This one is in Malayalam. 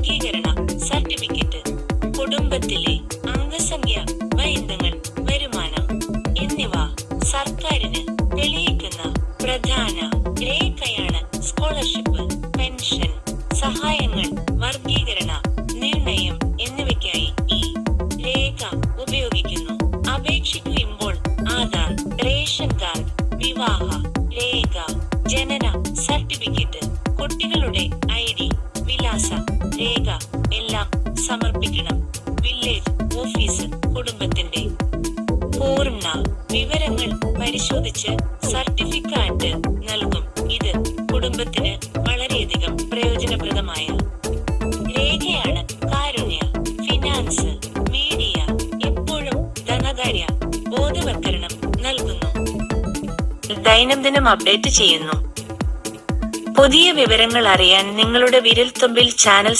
വർഗീകരണ സർട്ടിഫിക്കറ്റ്, കുടുംബത്തിലെ അംഗസംഖ്യ, ബന്ധങ്ങൾ, വരുമാനം എന്നിവ സർക്കാരിന് തെളിയിക്കുന്ന പ്രധാന രേഖയാണ് സ്കോളർഷിപ്പ്, പെൻഷൻ, സഹായങ്ങൾ, വർഗീകരണ നിർണയം എന്നിവയ്ക്കായി ഈ രേഖ ഉപയോഗിക്കുന്നു. അപേക്ഷിക്കുമ്പോൾ ആധാർ, റേഷൻ കാർഡ്, വിവാഹ രേഖ, ജനന സർട്ടിഫിക്കറ്റ്, കുട്ടികളുടെ ID, വിലാസ രേഖ എല്ലാം സമർപ്പിക്കണം. വില്ലേജ് ഓഫീസർ കുടുംബത്തിന്റെ പൂർണ്ണ വിവരങ്ങൾ പരിശോധിച്ച് സർട്ടിഫിക്കറ്റ് നൽകും. ഇത് കുടുംബത്തിന് വളരെയധികം പ്രയോജനപ്രദമായ രേഖയാണ്. കാരുണ്യ, ഫിനാൻസ്, മീഡിയ എപ്പോഴും ധനകാര്യ ബോധവൽക്കരണം നൽകുന്നു. ദൈനംദിനം അപ്ഡേറ്റ് ചെയ്യുന്നു. പുതിയ വിവരങ്ങൾ അറിയാൻ നിങ്ങളുടെ വിരൽത്തുമ്പിൽ ചാനൽ